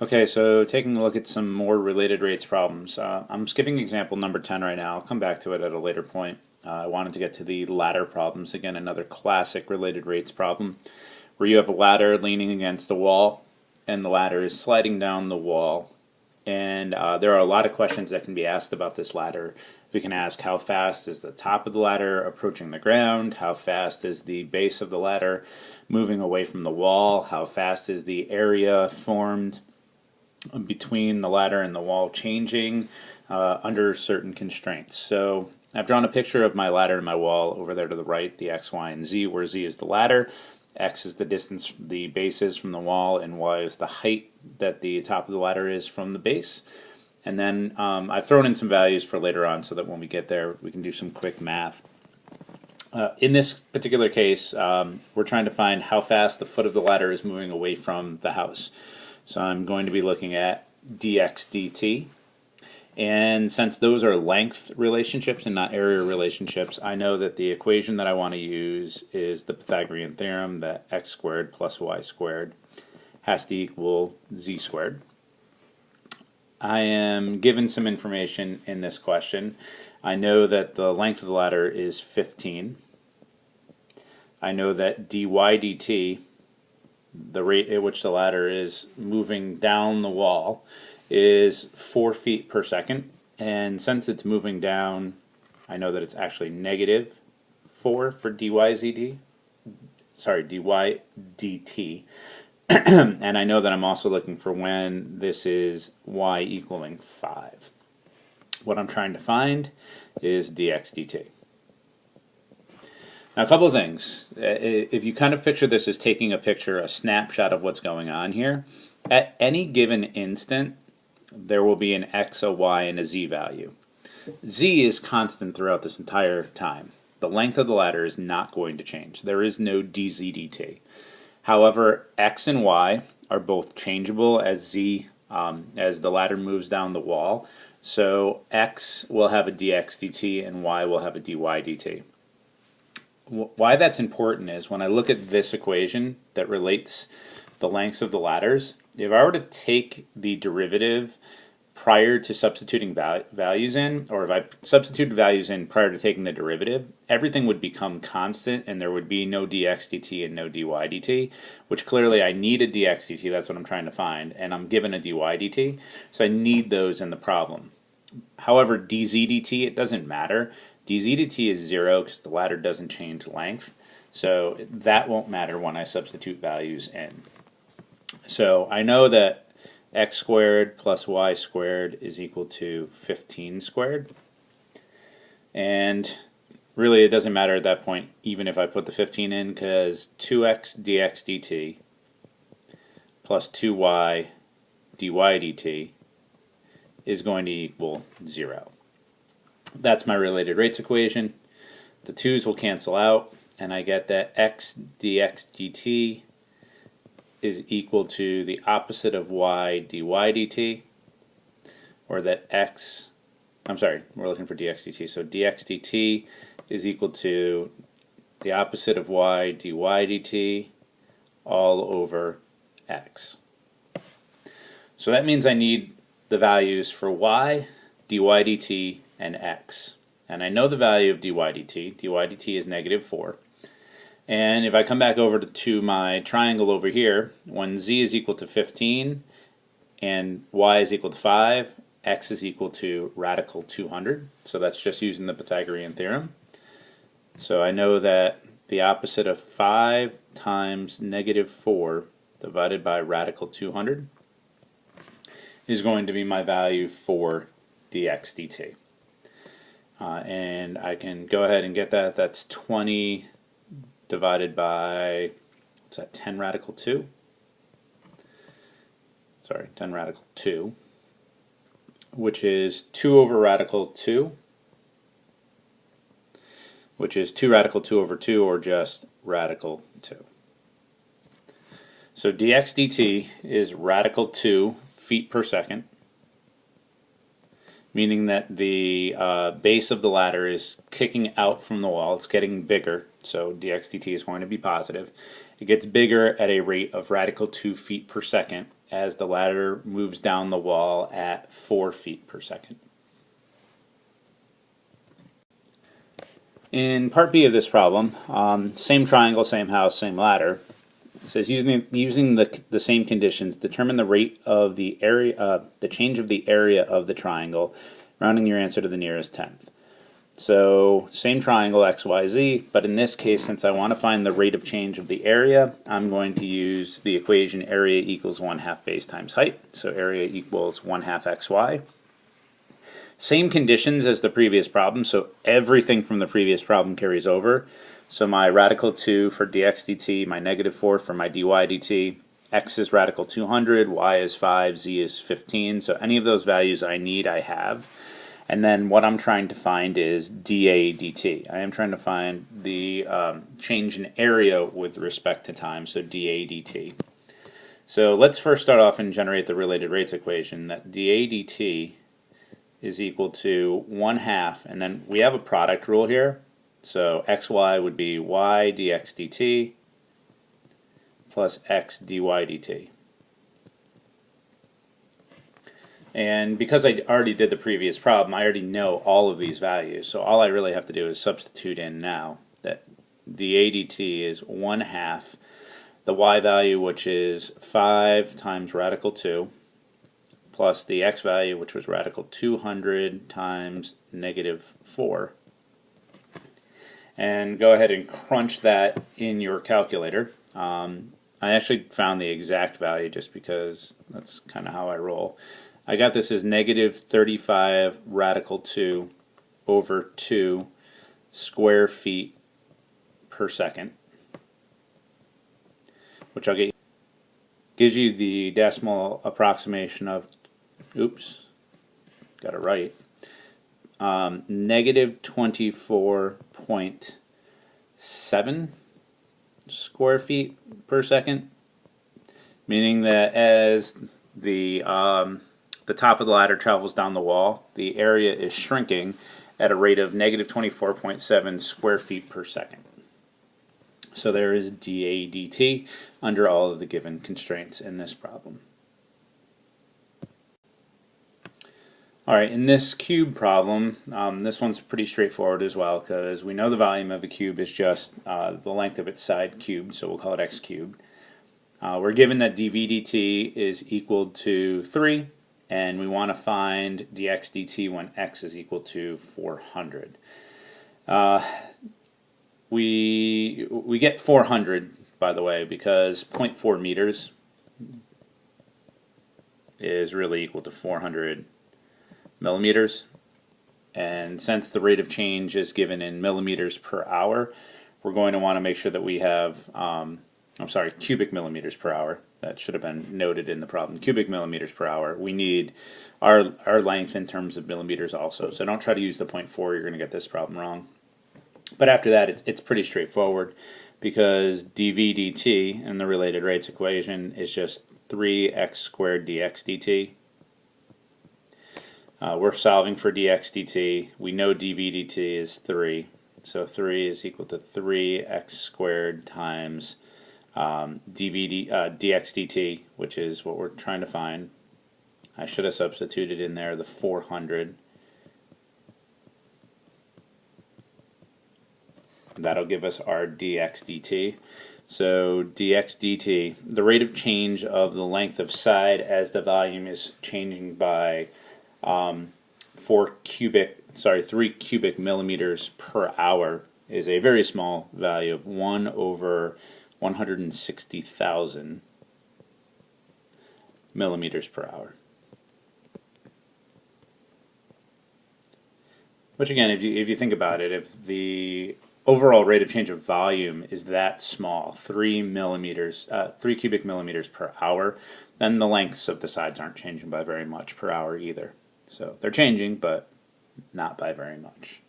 Okay, so taking a look at some more related rates problems. I'm skipping example number 10 right now. I'll come back to it at a later point. I wanted to get to the ladder problems. Again, another classic related rates problem where you have a ladder leaning against the wall and the ladder is sliding down the wall. And there are a lot of questions that can be asked about this ladder. We can ask how fast is the top of the ladder approaching the ground? How fast is the base of the ladder moving away from the wall? How fast is the area formed between the ladder and the wall changing under certain constraints? So I've drawn a picture of my ladder and my wall over there to the right, the X, Y, and Z, where Z is the ladder, X is the distance the base is from the wall, and Y is the height that the top of the ladder is from the base. And then I've thrown in some values for later on so that when we get there we can do some quick math. In this particular case, we're trying to find how fast the foot of the ladder is moving away from the house. So I'm going to be looking at dx dt. And since those are length relationships and not area relationships, I know that the equation that I want to use is the Pythagorean theorem that x squared plus y squared has to equal z squared. I am given some information in this question. I know that the length of the ladder is 15. I know that dy dt, the rate at which the ladder is moving down the wall, is 4 feet per second. And since it's moving down, I know that it's actually negative 4 for dy dt. And I know that I'm also looking for when this is y equaling 5. What I'm trying to find is dx dt. Now, a couple of things. If you kind of picture this as taking a snapshot of what's going on here, at any given instant, there will be an x, a y, and a z value. Z is constant throughout this entire time. The length of the ladder is not going to change. There is no dz dt. However, x and y are both changeable as the ladder moves down the wall. So x will have a dx dt and y will have a dy dt. Why that's important is when I look at this equation that relates the lengths of the ladders, if I were to take the derivative prior to substituting values in, or if I substituted values in prior to taking the derivative, everything would become constant and there would be no dx dt and no dy dt, which clearly I need a dx dt, that's what I'm trying to find, and I'm given a dy dt, so I need those in the problem. However, dz dt, it doesn't matter. dz dt is 0 because the ladder doesn't change length, so that won't matter when I substitute values in. So I know that x squared plus y squared is equal to 15 squared. And really it doesn't matter at that point even if I put the 15 in, because 2x dx dt plus 2y dy dt is going to equal 0. That's my related rates equation. The 2's will cancel out and I get that x dx dt is equal to the opposite of y dy dt, or that we're looking for dx dt, so dx dt is equal to the opposite of y dy dt all over x. So that means I need the values for y, dy dt, and x. And I know the value of dy dt. dy dt is negative 4. And if I come back over to my triangle over here, when z is equal to 15 and y is equal to 5, x is equal to radical 200. So that's just using the Pythagorean theorem. So I know that the opposite of 5 times negative 4 divided by radical 200 is going to be my value for dx dt. And I can go ahead and get that. That's 20 divided by, what's that, 10 radical 2? Sorry, 10 radical 2, which is 2 over radical 2, which is 2 radical 2 over 2, or just radical 2. So dx dt is radical 2 feet per second, meaning that the base of the ladder is kicking out from the wall. It's getting bigger, so dx dt is going to be positive. It gets bigger at a rate of radical 2 feet per second as the ladder moves down the wall at 4 feet per second. In part B of this problem, same triangle, same house, same ladder. It says using the same conditions, determine the rate of the change of the area of the triangle, rounding your answer to the nearest tenth. So same triangle x, y, z, but in this case, since I want to find the rate of change of the area, I'm going to use the equation area equals 1/2 base times height. So area equals 1/2 xy. Same conditions as the previous problem, so everything from the previous problem carries over. So my radical 2 for dx dt, my -4 for my dy dt, x is radical 200, y is 5, z is 15. So any of those values I need, I have. And then what I'm trying to find is dA dt. I am trying to find the change in area with respect to time, so dA dt. So let's first start off and generate the related rates equation. That dA dt is equal to 1/2, and then we have a product rule here. So xy would be y dx dt plus x dy dt. And because I already did the previous problem, I already know all of these values. So all I really have to do is substitute in now that dA dt is 1/2 the y value, which is 5 times radical 2, plus the x value, which was radical 200 times -4. And go ahead and crunch that in your calculator. I actually found the exact value just because that's kind of how I roll. I got this as -35 radical 2 over 2 square feet per second, which I'll get gives you the decimal approximation of, oops, got it right, -24.7 square feet per second, meaning that as the top of the ladder travels down the wall, the area is shrinking at a rate of -24.7 square feet per second. So there is dA dt under all of the given constraints in this problem. Alright, in this cube problem, this one's pretty straightforward as well, because we know the volume of a cube is just the length of its side cubed, so we'll call it x cubed. We're given that dV dt is equal to 3, and we want to find dx dt when x is equal to 400. We get 400, by the way, because 0.4 meters is really equal to 400 millimeters. And since the rate of change is given in millimeters per hour, we're going to want to make sure that we have, cubic millimeters per hour. That should have been noted in the problem. Cubic millimeters per hour. We need our length in terms of millimeters also. So don't try to use the 0.4. You're going to get this problem wrong. But after that, it's pretty straightforward, because dV dt in the related rates equation is just 3x squared dx dt. We're solving for dx dt. We know dV dt is 3. So 3 is equal to 3x squared times dx dt, which is what we're trying to find. I should have substituted in there the 400. That'll give us our dx dt. So dx dt, the rate of change of the length of side as the volume is changing by 3 cubic millimeters per hour, is a very small value of 1 over 160,000 millimeters per hour. Which again, if you think about it, if the overall rate of change of volume is that small, 3 cubic millimeters per hour, then the lengths of the sides aren't changing by very much per hour either. So they're changing, but not by very much.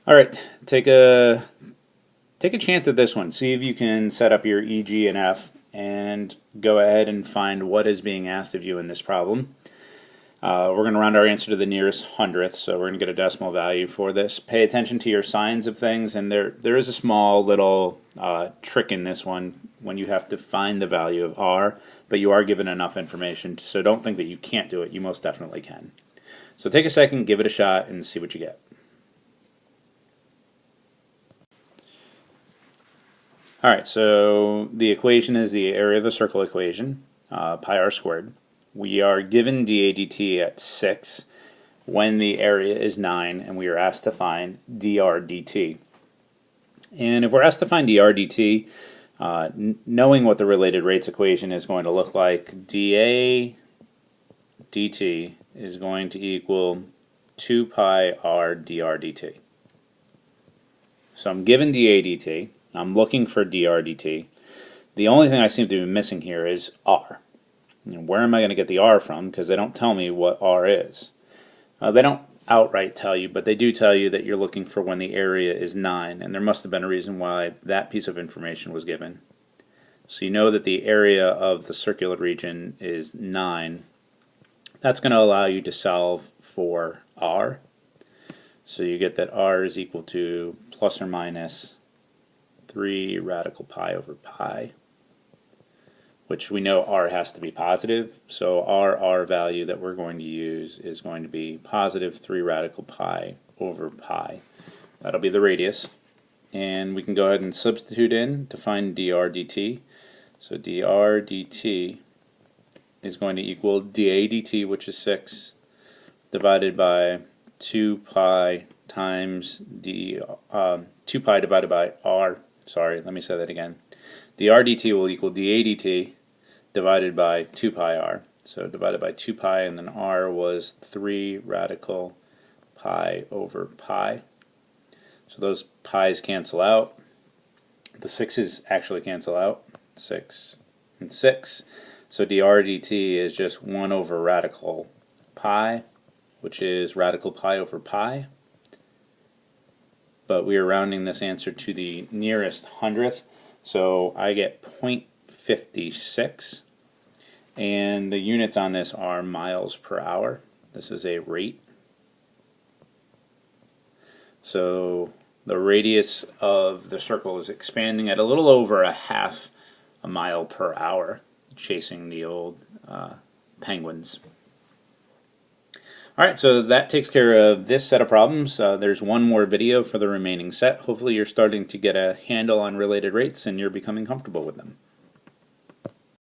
All right, take a chance at this one. See if you can set up your E, G, and F and go ahead and find what is being asked of you in this problem. We're going to round our answer to the nearest hundredth, so we're going to get a decimal value for this. Pay attention to your signs of things, and there is a small little trick in this one when you have to find the value of r, but you are given enough information, so don't think that you can't do it. You most definitely can. So take a second, give it a shot, and see what you get. Alright, so the equation is the area of the circle equation, pi r squared. We are given dA dt at 6 when the area is 9, and we are asked to find dr dt. And if we're asked to find dr dt, knowing what the related rates equation is going to look like, dA dt is going to equal 2 pi r dr dt. So I'm given dA dt, I'm looking for dr dt. The only thing I seem to be missing here is r. Where am I going to get the r from? Because they don't tell me what r is. They don't outright tell you, but they do tell you that you're looking for when the area is 9, and there must have been a reason why that piece of information was given. So you know that the area of the circular region is 9. That's going to allow you to solve for r. So you get that r is equal to plus or minus 3 radical pi over pi, which we know r has to be positive, so our r value that we're going to use is going to be positive 3 radical pi over pi. That'll be the radius, and we can go ahead and substitute in to find dr dt. So dr dt is going to equal dA dt, which is 6, divided by 2 pi times 2 pi divided by r. Sorry, let me say that again. dr dt will equal dA dt divided by 2 pi r. So divided by 2 pi, and then r was 3 radical pi over pi. So those pi's cancel out. The 6's actually cancel out. 6 and 6. So dr dt is just 1 over radical pi, which is radical pi over pi. But we are rounding this answer to the nearest hundredth, so I get 0.56, and the units on this are miles per hour. This is a rate. So the radius of the circle is expanding at a little over a half a mile per hour, chasing the old penguins. Alright, so that takes care of this set of problems. There's one more video for the remaining set. Hopefully you're starting to get a handle on related rates and you're becoming comfortable with them.